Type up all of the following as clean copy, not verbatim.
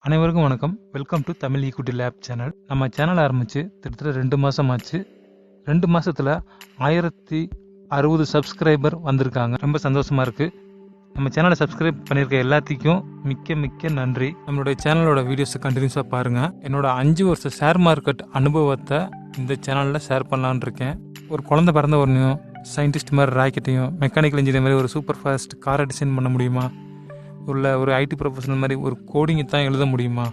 அனைவருக்கும் வணக்கம். Welcome to Tamilequitylab channel. நம்ம சேனல் ஆரம்பிச்சு கிட்டத்தட்ட 2 மாதம் ஆச்சு. 2 மாசத்துல 1060 சப்ஸ்கிரைபர் வந்திருக்காங்க. ரொம்ப சந்தோஷமா இருக்கு. நம்ம சேனலை சப்ஸ்கிரைப் பண்ணியிருக்க எல்லாத்துக்கும் மிக்க மிக்க நன்றி. நம்மளுடைய சேனலோட வீடியோஸை கண்டினியூஸாக பாருங்கள். என்னோட 5 வருஷம் ஷேர் மார்க்கெட் அனுபவத்தை இந்த சேனலில் ஷேர் பண்ணலான்னு இருக்கேன். ஒரு குழந்தை பிறந்த உடனேயும் சயின்டிஸ்ட் மாதிரி ராக்கெட்டையும் மெக்கானிக்கல் இன்ஜினியர் மாதிரி ஒரு சூப்பர் ஃபாஸ்ட் காரை டிசைன் பண்ண முடியுமா? ஒரு ஐடி ப்ரொஃபஷனல் மாதிரி ஒரு கோடிங்கை தான் எழுத முடியுமா?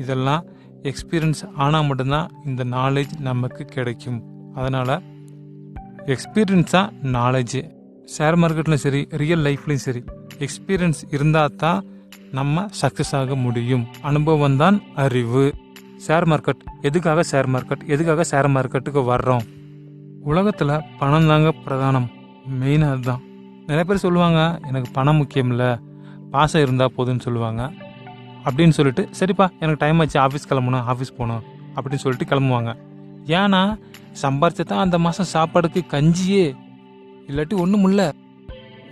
இதெல்லாம் எக்ஸ்பீரியன்ஸ் ஆனால் மட்டும்தான் இந்த நாலேஜ் நமக்கு கிடைக்கும். அதனால் எக்ஸ்பீரியன்ஸாக நாலேஜு ஷேர் மார்க்கெட்லையும் சரி, ரியல் லைஃப்லையும் சரி, எக்ஸ்பீரியன்ஸ் இருந்தால் தான் நம்ம சக்ஸஸ் ஆக முடியும். அனுபவம் தான் அறிவு. ஷேர் மார்க்கெட் எதுக்காக ஷேர் மார்க்கெட்டுக்கு வர்றோம்? உலகத்தில் பணம் தாங்க பிரதானம். மெயினாக அதுதான். நிறைய பேர் சொல்லுவாங்க, எனக்கு பணம் முக்கியம் இல்லை, பாசம் இருந்தால் போதுன்னு சொல்லுவாங்க. அப்படின்னு சொல்லிட்டு சரிப்பா எனக்கு டைம் ஆச்சு, ஆஃபீஸ் போகணும் அப்படின்னு சொல்லிட்டு கிளம்புவாங்க. ஏன்னா சம்பாரிச்சதான் அந்த மாதம் சாப்பாடுக்கு கஞ்சியே, இல்லாட்டி ஒன்றும் இல்லை.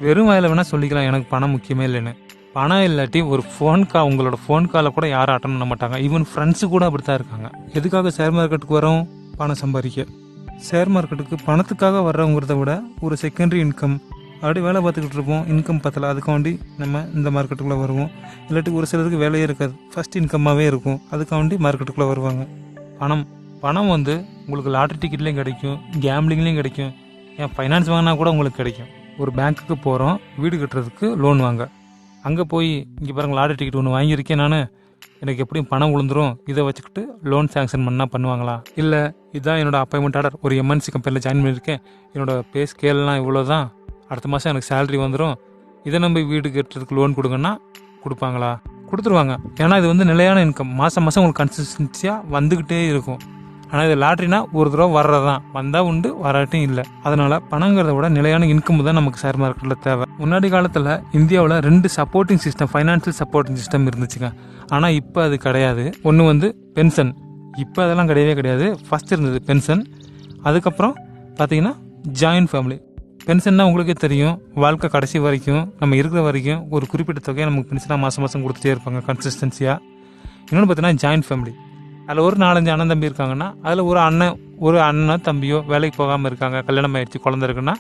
வெறும் வாயில வேணால் சொல்லிக்கலாம் எனக்கு பணம் முக்கியமே இல்லைன்னு. பணம் இல்லாட்டி ஒரு உங்களோட ஃபோன் காலை கூட யாரும் அட்டன் பண்ண மாட்டாங்க. ஈவன் ஃப்ரெண்ட்ஸு கூட அப்படி தான் இருக்காங்க. எதுக்காக ஷேர் மார்க்கெட்டுக்கு வரோம்? பணம் சம்பாதிக்க. ஷேர் மார்க்கெட்டுக்கு பணத்துக்காக வர்றவங்கிறத விட ஒரு செகண்டரி இன்கம், அப்படி வேலை பார்த்துக்கிட்டு இருப்போம், இன்கம் பத்தலை, அதுக்காண்டி நம்ம இந்த மார்க்கெட்டுக்குள்ளே வருவோம். இல்லாட்டி ஒரு சிலருக்கு வேலையே இருக்காது, ஃபஸ்ட் இன்கம்மாகவே இருக்கும், அதுக்காண்டி மார்க்கெட்டுக்குள்ளே வருவாங்க. பணம் உங்களுக்கு லாட்ரி டிக்கெட்லேயும் கிடைக்கும், கேம்லிங்லேயும் கிடைக்கும், ஏன் ஃபைனான்ஸ் வாங்கினா கூட உங்களுக்கு கிடைக்கும். ஒரு பேங்க்குக்கு போகிறோம் வீடு கட்டுறதுக்கு லோன் வாங்க. அங்கே போய் இங்கே பாருங்கள் லாட்ரி டிக்கெட் ஒன்று வாங்கியிருக்கேன் நான், எனக்கு எப்படியும் பணம் விழுந்துரும், இதை வச்சுக்கிட்டு லோன் சேங்ஷன் பண்ணால் பண்ணுவாங்களா? இல்லை இதுதான் என்னோட அப்பாயின்மெண்ட் ஆர்டர், ஒரு எம்என்சி கம்பெனியில் ஜாயின் பண்ணியிருக்கேன், என்னோட பே ஸ்கேல்லாம் இவ்வளோ தான், அடுத்த மாதம் எனக்கு சேலரி வந்துடும், இதை நம்பி வீடு கட்டுறதுக்கு லோன் கொடுங்கன்னா கொடுப்பாங்களா? கொடுத்துருவாங்க. ஏன்னா இது நிலையான இன்கம், மாதம் உங்களுக்கு கன்சிஸ்டன்சியாக வந்துக்கிட்டே இருக்கும். ஆனால் இது லாட்ரினா ஒரு தடவை வர்றதான், வந்தால் உண்டு, வராட்டும் இல்லை. அதனால் பணங்கிறத விட நிலையான இன்கம் தான் நமக்கு ஷேர் மார்க்கெட்டில் தேவை. முன்னாடி காலத்தில் இந்தியாவில் 2 supporting system, financial supporting system இருந்துச்சுங்க. ஆனால் இப்போ அது கிடையாது. ஒன்று பென்ஷன், இப்போ அதெல்லாம் கிடையாது. ஃபஸ்ட் இருந்தது பென்ஷன், அதுக்கப்புறம் பார்த்தீங்கன்னா ஜாயின்ட் ஃபேமிலி. பென்ஷன்னா உங்களுக்கே தெரியும், வாழ்க்கை கடைசி வரைக்கும் நம்ம இருக்கிற வரைக்கும் ஒரு குறிப்பிட்ட தொகையை நமக்கு பென்ஷனாக மாதம் கொடுத்துட்டே இருப்பாங்க கன்சிஸ்டன்சியாக. இன்னொன்று பார்த்தீங்கன்னா ஜாயின்ட் ஃபேமிலி. அதில் ஒரு 4-5 அண்ணன் தம்பி இருக்காங்கன்னா, அதில் ஒரு அண்ணன் தம்பியோ வேலைக்கு போகாமல் இருக்காங்க, கல்யாணம் ஆயிடுச்சு, குழந்தை இருக்குன்னா,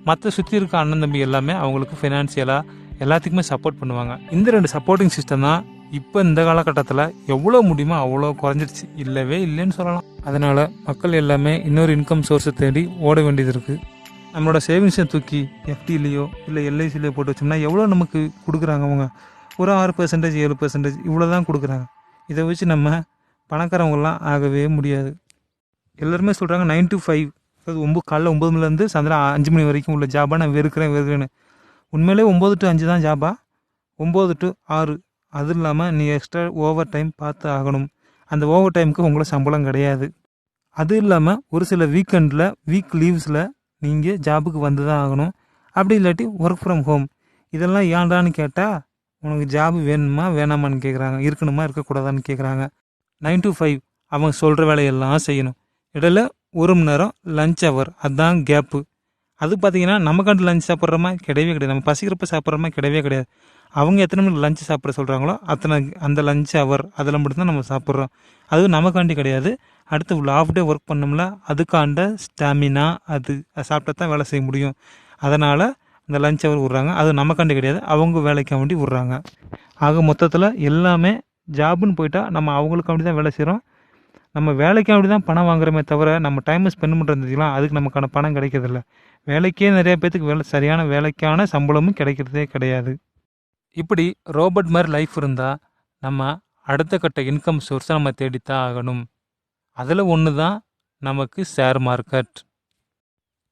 மற்ற சுற்றி இருக்க அண்ணன் தம்பி எல்லாமே அவங்களுக்கு ஃபினான்ஷியலாக எல்லாத்துக்குமே சப்போர்ட் பண்ணுவாங்க. இந்த 2 சப்போர்ட்டிங் சிஸ்டம் தான் இப்போ இந்த காலகட்டத்தில் எவ்வளோ முடியுமோ அவ்வளோ குறைஞ்சிடுச்சு, இல்லவே இல்லைன்னு சொல்லலாம். அதனால் மக்கள் எல்லாமே இன்னொரு இன்கம் சோர்ஸை தேடி ஓட வேண்டியது இருக்குது. நம்மளோட சேவிங்ஸை தூக்கி எஃப்டிலேயோ இல்லை எல்ஐசிலேயோ போட்டு வச்சோம்னா எவ்வளோ நமக்கு கொடுக்குறாங்க? அவங்க ஒரு 6%, 7% இவ்வளோ தான் கொடுக்குறாங்க. இதை வச்சு நம்ம பணக்காரவங்களாம் ஆகவே முடியாது. எல்லாருமே சொல்கிறாங்க 9 to 5, அதாவது காலைல 9 மணிலேருந்து சாயந்தரம் 5 மணி வரைக்கும் உள்ள ஜாபாக நான் வெறுக்கிறேன்னு. உண்மையிலே 9 to 5 தான் ஜாபா? 9 to 6. அது இல்லாமல் நீ எக்ஸ்ட்ரா ஓவர் டைம் பார்த்து ஆகணும். அந்த ஓவர் டைமுக்கு உங்களுக்கு சம்பளம் கிடையாது. அது இல்லாமல் ஒரு சில வீக் லீவ்ஸில் நீங்கள் ஜாபுக்கு வந்து தான் ஆகணும். அப்படி இல்லாட்டி ஒர்க் ஃப்ரம் ஹோம். இதெல்லாம் ஏன்டான்னு கேட்டால், உனக்கு ஜாபு வேணுமா வேணாமான்னு கேட்குறாங்க, இருக்கணுமா இருக்கக்கூடாதான்னு கேட்குறாங்க. 9 to 5 அவங்க சொல்கிற வேலையெல்லாம் செய்யணும். இடையில 1 மணி நேரம் லஞ்ச் ஹவர், அதுதான் கேப்பு. அது பார்த்தீங்கன்னா நமக்காண்டு லஞ்ச் சாப்பிட்றோமா? கிடையாது. நம்ம பசிக்கிறப்ப சாப்பிட்றோமா? கிடையாது. அவங்க எத்தனை மணிக்கு லஞ்ச் சாப்பிட சொல்கிறாங்களோ அந்த லஞ்ச் ஹவர் அதில் மட்டும்தான் நம்ம சாப்பிட்றோம். அதுவும் நமக்காண்டி கிடையாது. அடுத்து உள்ள ஆஃப் டே ஒர்க் பண்ணோம்ல, அதுக்காண்ட ஸ்டாமினா அது சாப்பிட்டா தான் வேலை செய்ய முடியும். அதனால் அந்த லஞ்ச் ஹவர் விட்றாங்க. அது நமக்காண்டி கிடையாது, அவங்க வேலைக்காக வேண்டி விட்றாங்க. ஆக மொத்தத்தில் எல்லாமே ஜாபுன்னு போயிட்டால் நம்ம அவங்களுக்காண்டி தான் வேலை செய்கிறோம். நம்ம வேலைக்காண்டி தான் பணம் வாங்குறோமே தவிர நம்ம டைமை ஸ்பெண்ட் பண்ணுறதுலாம் அதுக்கு நமக்கான பணம் கிடைக்கிறதில்ல. வேலைக்கே நிறைய பேர்த்துக்கு சரியான வேலைக்கான சம்பளமும் கிடைக்கிறதே கிடையாது. இப்படி ரோபோட் மாதிரி லைஃப் இருந்தால் நம்ம அடுத்த கட்ட இன்கம் சோர்ஸை நம்ம தேடித்தான் ஆகணும். அதில் ஒன்று தான் நமக்கு ஷேர் மார்க்கெட்.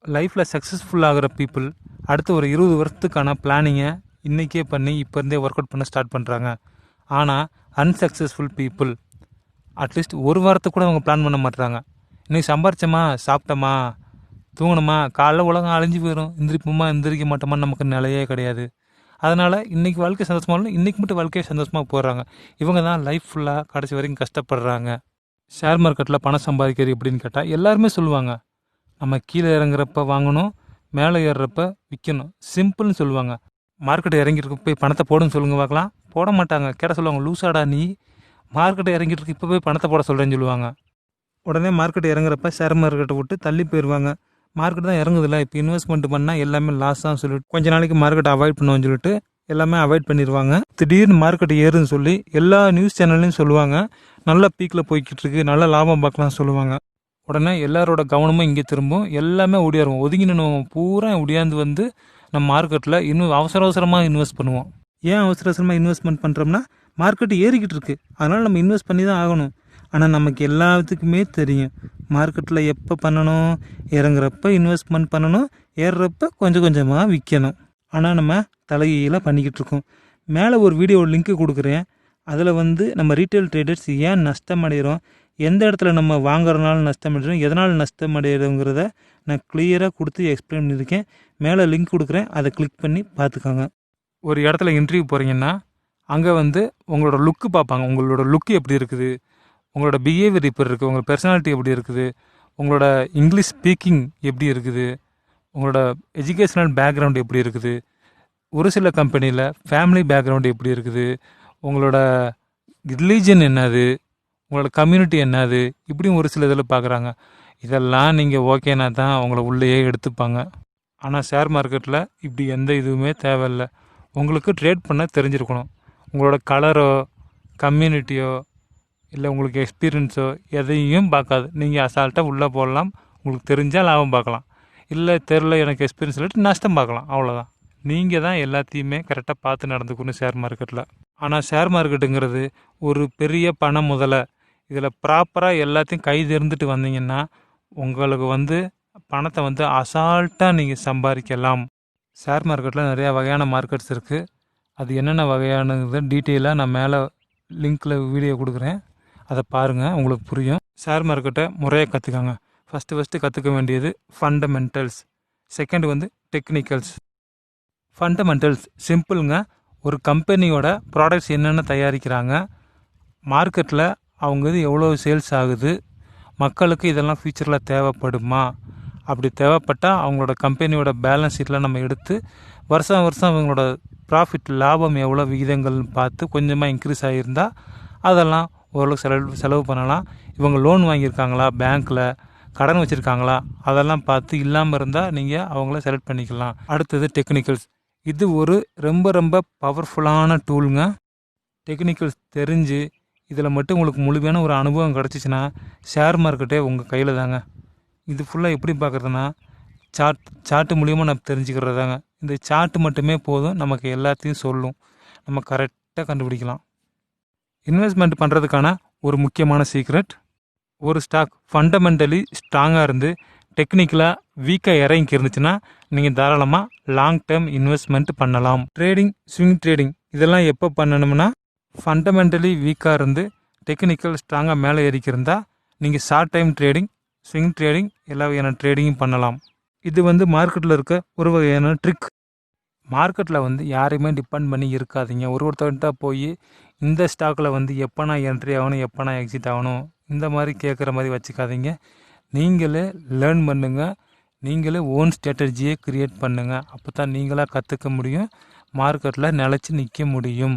லைஃப்பில் சக்ஸஸ்ஃபுல் ஆகிற பீப்புள் அடுத்த ஒரு 20 வருஷத்துக்கான பிளானிங்கை இன்றைக்கே பண்ணி இப்போ இருந்தே ஒர்க் அவுட் பண்ண ஸ்டார்ட் பண்ணுறாங்க. ஆனால் அன்சக்ஸஸ்ஃபுல் பீப்புள் அட்லீஸ்ட் ஒரு வாரத்துக்கு கூட அவங்க பிளான் பண்ண மாட்டுறாங்க. இன்றைக்கி சம்பாரிச்சோமா, சாப்பிட்டோமா, தூங்கணுமா, காலைல உலகம் அழிஞ்சு போயிடும், எந்திரிக்க மாட்டோமான்னு நமக்கு நிலையே கிடையாது. அதனால் இன்றைக்கி வாழ்க்கை சந்தோஷமாக இல்லை, இன்றைக்கி மட்டும் வாழ்க்கையை சந்தோஷமாக போடுறாங்க. இவங்க தான் லைஃப் ஃபுல்லாக கடைசி வரைக்கும் கஷ்டப்படுறாங்க. ஷேர் மார்க்கெட்டில் பணம் சம்பாதிக்கிறது எப்படின்னு கேட்டால் எல்லாருமே சொல்லுவாங்க, நம்ம கீழே இறங்குறப்ப வாங்கணும், மேலே ஏறுறப்ப விற்கணும், சிம்பிள்னு சொல்லுவாங்க. மார்க்கெட் இறங்கிட்டு போய் பணத்தை போடுன்னு சொல்லுங்க பார்க்கலாம், போட மாட்டாங்க. கேட்ட சொல்லுவாங்க, லூசாடா நீ, மார்க்கெட் இறங்கிட்டு இருக்கு, இப்போ போய் பணத்தை போட சொல்கிறேன்னு சொல்லுவாங்க. உடனே மார்க்கெட் இறங்குறப்ப ஷேர் மார்க்கெட்டை விட்டு தள்ளி போயிடுவாங்க. மார்க்கெட் தான் இறங்குதில்ல, இப்போ இன்வெஸ்ட்மெண்ட் பண்ணால் எல்லாமே லாஸ் தான் சொல்லிட்டு கொஞ்ச நாளைக்கு மார்க்கெட்டை அவாய்ட் பண்ணுவோம்னு சொல்லிட்டு எல்லாமே அவாய்ட் பண்ணிடுவாங்க. திடீர்னு மார்க்கெட் ஏறுன்னு சொல்லி எல்லா நியூஸ் சேனல்லையும் சொல்லுவாங்க, நல்ல பீக்கில் போய்கிட்டு இருக்கு, நல்ல லாபம் பார்க்கலாம் சொல்லுவாங்க. உடனே எல்லாரோட கவனமும் இங்கே திரும்பும், எல்லாமே ஒடியாருவோம். ஒதுங்கினு பூரா ஒடியாந்து வந்து நம்ம மார்க்கெட்டில் இன்னும் அவசரமாக இன்வெஸ்ட் பண்ணுவோம். ஏன் அவசரமாக இன்வெஸ்ட்மெண்ட் பண்ணுறோம்னா மார்க்கெட் ஏறிக்கிட்டு இருக்கு, அதனால் நம்ம இன்வெஸ்ட் பண்ணி தான் ஆகணும். ஆனால் நமக்கு எல்லாத்துக்குமே தெரியும் மார்க்கெட்டில் எப்போ பண்ணணும், இறங்குறப்ப இன்வெஸ்ட்மெண்ட் பண்ணணும், ஏறுறப்ப கொஞ்சம் கொஞ்சமாக விற்கணும். ஆனால் நம்ம தலைகீழாக பண்ணிக்கிட்டு இருக்கோம். மேலே ஒரு வீடியோ லிங்க்கு கொடுக்குறேன், அதில் வந்து நம்ம ரீட்டைல் ட்ரேடர்ஸ் ஏன் நஷ்டம் அடைகிறோம், எந்த இடத்துல நம்ம வாங்குறதுனால நஷ்டம் அடைகிறோம், எதனால் நஷ்டம் அடைகிறோங்கிறத நான் கிளியராக கொடுத்து எக்ஸ்பிளைன் பண்ணியிருக்கேன். மேலே லிங்க் கொடுக்குறேன், அதை கிளிக் பண்ணி பார்த்துக்கோங்க. ஒரு இடத்துல இன்டர்வியூ போகிறீங்கன்னா அங்கே வந்து உங்களோட லுக்கு பார்ப்பாங்க. உங்களோட லுக்கு எப்படி இருக்குது, உங்களோட பிஹேவியர் எப்படி இருக்குது, உங்களோட பர்சனாலிட்டி எப்படி இருக்குது, உங்களோட இங்கிலீஷ் ஸ்பீக்கிங் எப்படி இருக்குது, உங்களோட எஜுகேஷனல் பேக்ரவுண்ட் எப்படி இருக்குது, ஒரு சில கம்பெனியில் ஃபேமிலி பேக்ரவுண்டு எப்படி இருக்குது, உங்களோட ரிலீஜன் என்னது, உங்களோட கம்யூனிட்டி என்னது, இப்படியும் ஒரு சில இதில் பார்க்குறாங்க. இதெல்லாம் நீங்கள் ஓகேனா தான் உங்களை உள்ளேயே எடுத்துப்பாங்க. ஆனால் ஷேர் மார்க்கெட்டில் இப்படி எந்த இதுவுமே தேவையில்லை. உங்களுக்கு ட்ரேட் பண்ண தெரிஞ்சிருக்கணும். உங்களோட கலரோ கம்யூனிட்டியோ இல்லை உங்களுக்கு எக்ஸ்பீரியன்ஸோ எதையும் பார்க்காது. நீங்கள் அசால்ட்டாக உள்ளே போடலாம், உங்களுக்கு தெரிஞ்சால் லாபம் பார்க்கலாம், இல்லை தெரில எனக்கு எக்ஸ்பீரியன்ஸ் இல்லாட்டி நஷ்டம் பார்க்கலாம், அவ்வளோதான். நீங்கள் தான் எல்லாத்தையுமே கரெக்டாக பார்த்து நடந்துக்கணும் ஷேர் மார்க்கெட்டில். ஆனால் ஷேர் மார்க்கெட்டுங்கிறது ஒரு பெரிய பண முதலை. இதில் ப்ராப்பராக எல்லாத்தையும் கை தெரிந்துட்டு வந்தீங்கன்னா உங்களுக்கு வந்து பணத்தை வந்து அசால்ட்டாக நீங்கள் சம்பாதிக்கலாம். ஷேர் மார்க்கெட்டில் நிறையா வகையான மார்க்கெட்ஸ் இருக்குது. அது என்னென்ன வகையானது டீட்டெயிலாக நான் மேலே லிங்க்கில் வீடியோ கொடுக்குறேன், அதை பாருங்கள், உங்களுக்கு புரியும். ஷேர் மார்க்கெட்டை முறையாக கற்றுக்காங்க. ஃபஸ்ட்டு கற்றுக்க வேண்டியது ஃபண்டமெண்டல்ஸ், செகண்ட் வந்து டெக்னிக்கல்ஸ். ஃபண்டமெண்டல்ஸ் சிம்பிளுங்க. ஒரு கம்பெனியோட ப்ராடக்ட்ஸ் என்னென்ன தயாரிக்கிறாங்க, மார்க்கெட்டில் அவங்க இது எவ்வளோ சேல்ஸ் ஆகுது, மக்களுக்கு இதெல்லாம் ஃபியூச்சரில் தேவைப்படுமா, அப்படி தேவைப்பட்டால் அவங்களோட கம்பெனியோட பேலன்ஸ் ஷீட்டில் நம்ம எடுத்து வருஷம் அவங்களோட ப்ராஃபிட் லாபம் எவ்வளோ விகிதங்கள்னு பார்த்து கொஞ்சமாக இன்க்ரீஸ் ஆகியிருந்தால் அதெல்லாம் ஓரளவுக்கு செலவு பண்ணலாம். இவங்க லோன் வாங்கியிருக்காங்களா, பேங்க்கில் கடன் வச்சுருக்காங்களா, அதெல்லாம் பார்த்து இல்லாமல் இருந்தால் நீங்கள் அவங்கள செலக்ட் பண்ணிக்கலாம். அடுத்தது டெக்னிக்கல்ஸ். இது ஒரு ரொம்ப ரொம்ப பவர்ஃபுல்லான டூலுங்க. டெக்னிக்கல்ஸ் தெரிஞ்சு இதில் மட்டும் உங்களுக்கு முழுமையான ஒரு அனுபவம் கிடச்சிச்சின்னா ஷேர் மார்க்கெட்டே உங்கள் கையில் தாங்க. இது ஃபுல்லாக எப்படி பார்க்குறதுனா சார்ட்டு மூலியமாக நம்ம தெரிஞ்சுக்கிறது தாங்க. இந்த சார்ட்டு மட்டுமே போதும், நமக்கு எல்லாத்தையும் சொல்லும், நம்ம கரெக்டாக கண்டுபிடிக்கலாம். இன்வெஸ்ட்மெண்ட் பண்ணுறதுக்கான ஒரு முக்கியமான சீக்ரெட், ஒரு ஸ்டாக் ஃபண்டமெண்டலி ஸ்ட்ராங்காக இருந்து டெக்னிக்கலாக வீக்காக இறங்கி இருந்துச்சுன்னா நீங்கள் தாராளமாக லாங் டேர்ம் இன்வெஸ்ட்மெண்ட் பண்ணலாம். ட்ரேடிங், ஸ்விங் ட்ரேடிங் இதெல்லாம் எப்போ பண்ணணும்னா ஃபண்டமெண்டலி வீக்காக இருந்து டெக்னிக்கல் ஸ்ட்ராங்காக மேலே ஏறிக்கிருந்தா நீங்கள் short time trading, swing trading எல்லா வகையான ட்ரேடிங்கும் பண்ணலாம். இது வந்து மார்க்கெட்டில் இருக்க ஒரு வகையான ட்ரிக். மார்க்கெட்டில் வந்து யாரையுமே டிபெண்ட் பண்ணி இருக்காதீங்க. ஒருத்தர்கிட்ட போய் இந்த ஸ்டாக்கில் வந்து எப்போ நான் என்ட்ரி ஆகணும், எப்போ நான் எக்ஸிட் ஆகணும், இந்த மாதிரி கேட்குற மாதிரி வச்சுக்காதீங்க. நீங்களே லேர்ன் பண்ணுங்கள், நீங்களே ஓன் ஸ்ட்ராட்டஜியை க்ரியேட் பண்ணுங்கள். அப்போ தான் நீங்களாக கற்றுக்க முடியும், மார்க்கெட்டில் நிலச்சி நிற்க முடியும்.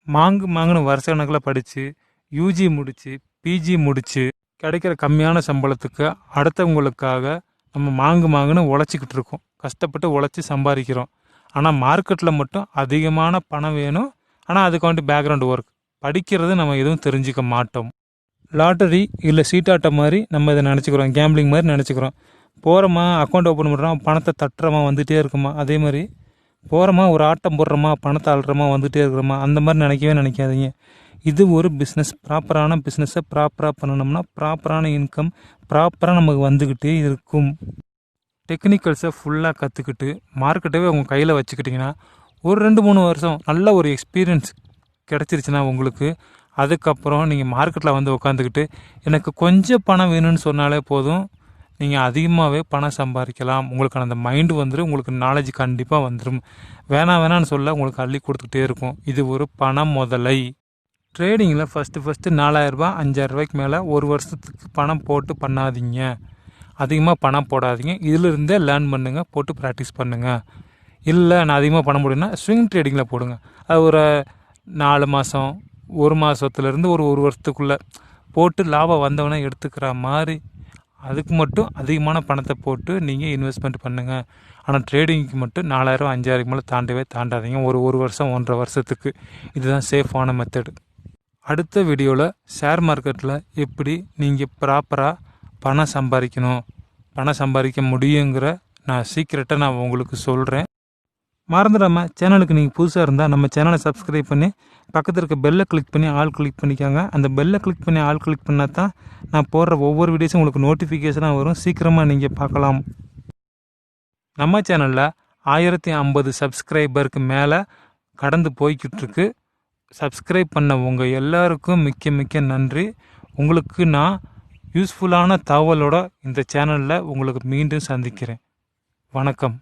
மாங்குன்னு வருஷ கணக்கில் படித்து யூஜி முடித்து பிஜி முடித்து கிடைக்கிற கம்மியான சம்பளத்துக்கு அடுத்தவங்களுக்காக நம்ம மாங்குன்னு உழைச்சிக்கிட்டு இருக்கோம், கஷ்டப்பட்டு உழைச்சி சம்பாதிக்கிறோம். ஆனால் மார்க்கெட்டில் மட்டும் அதிகமான பணம் வேணும், ஆனால் அதுக்கு வந்து பேக்ரவுண்ட் ஒர்க் படிக்கிறது நம்ம எதுவும் தெரிஞ்சிக்க மாட்டோம். லாட்டரி இல்லை சீட்டாட்டம் மாதிரி நம்ம இதை நினச்சிக்கிறோம், கேம்பிளிங் மாதிரி நினச்சிக்கிறோம். போகிறோமா அக்கௌண்ட் ஓப்பன் பண்ணுறோம், பணத்தை தட்டுறோமா வந்துகிட்டே இருக்குமா, அதே மாதிரி போகிறோமா ஒரு ஆட்டம் போடுறோமா பணத்தை அள்ளுறோமா வந்துகிட்டே இருக்கிறோமா, அந்த மாதிரி நினைக்காதீங்க. இது ஒரு பிஸ்னஸ். ப்ராப்பரான பிஸ்னஸை ப்ராப்பராக பண்ணணும்னா ப்ராப்பரான இன்கம் ப்ராப்பராக நமக்கு வந்துக்கிட்டே இருக்கும். டெக்னிக்கல்ஸை ஃபுல்லாக கற்றுக்கிட்டு மார்க்கெட்டவே உங்கள் கையில் வச்சுக்கிட்டிங்கன்னா ஒரு 2-3 வருஷம் நல்ல ஒரு எக்ஸ்பீரியன்ஸ் கிடச்சிருச்சுன்னா உங்களுக்கு, அதுக்கப்புறம் நீங்கள் மார்க்கெட்டில் வந்து உட்காந்துக்கிட்டு எனக்கு கொஞ்சம் பணம் வேணும்னு சொன்னாலே போதும், நீங்கள் அதிகமாகவே பணம் சம்பாதிக்கலாம். உங்களுக்கான அந்த மைண்டு வந்துடும், உங்களுக்கு நாலேஜ் கண்டிப்பாக வந்துடும். வேணான்னு சொல்ல உங்களுக்கு அள்ளி கொடுத்துக்கிட்டே இருக்கும். இது ஒரு பணம் முதலை. ட்ரேடிங்கில் ஃபஸ்ட்டு 4000ரூபா 5000ரூபாய்க்கு மேலே ஒரு வருஷத்துக்கு பணம் போட்டு பண்ணாதீங்க, அதிகமாக பணம் போடாதீங்க. இதிலிருந்தே லேர்ன் பண்ணுங்கள், போட்டு ப்ராக்டிஸ் பண்ணுங்கள். இல்லை நான் அதிகமாக பண்ண முடியும்னா ஸ்விங் ட்ரேடிங்கில் போடுங்க. அது ஒரு 4 மாதம் ஒரு மாதத்துலேருந்து ஒரு வருஷத்துக்குள்ளே போட்டு லாபம் வந்தவொடனே எடுத்துக்கிற மாதிரி அதுக்கு மட்டும் அதிகமான பணத்தை போட்டு நீங்கள் இன்வெஸ்ட்மெண்ட் பண்ணுங்கள். ஆனால் ட்ரேடிங்க்கு மட்டும் 4000 5000 மேலே தாண்டவே தாண்டாதீங்க. ஒரு வருஷம் 1.5 வருஷத்துக்கு. இதுதான் சேஃபான மெத்தடு. அடுத்த வீடியோவில் ஷேர் மார்க்கெட்டில் எப்படி நீங்கள் ப்ராப்பராக பணம் சம்பாதிக்க முடியுங்கிற சீக்கிரட்டை நான் உங்களுக்கு சொல்கிறேன். மறந்துடாமல் சேனலுக்கு நீங்கள் புதுசாக இருந்தால் நம்ம சேனலை சப்ஸ்கிரைப் பண்ணி பக்கத்தில் இருக்க பெல்லை கிளிக் பண்ணி ஆல் கிளிக் பண்ணிக்காங்க. அந்த பெல்லை கிளிக் பண்ணி ஆல் கிளிக் பண்ணால் தான் நான் போடுற ஒவ்வொரு வீடியோஸும் உங்களுக்கு நோட்டிஃபிகேஷனாக வரும். சீக்கிரமாக நீங்கள் பார்க்கலாம். நம்ம சேனலில் 1050 சப்ஸ்கிரைபருக்கு மேலே கடந்து போய்கிட்டுருக்கு. சப்ஸ்கிரைப் பண்ண உங்கள் எல்லாருக்கும் மிக்க நன்றி. உங்களுக்கு நான் யூஸ்ஃபுல்லான தகவலோட இந்த சேனலில் உங்களுக்கு மீண்டும் சந்திக்கிறேன். வணக்கம்.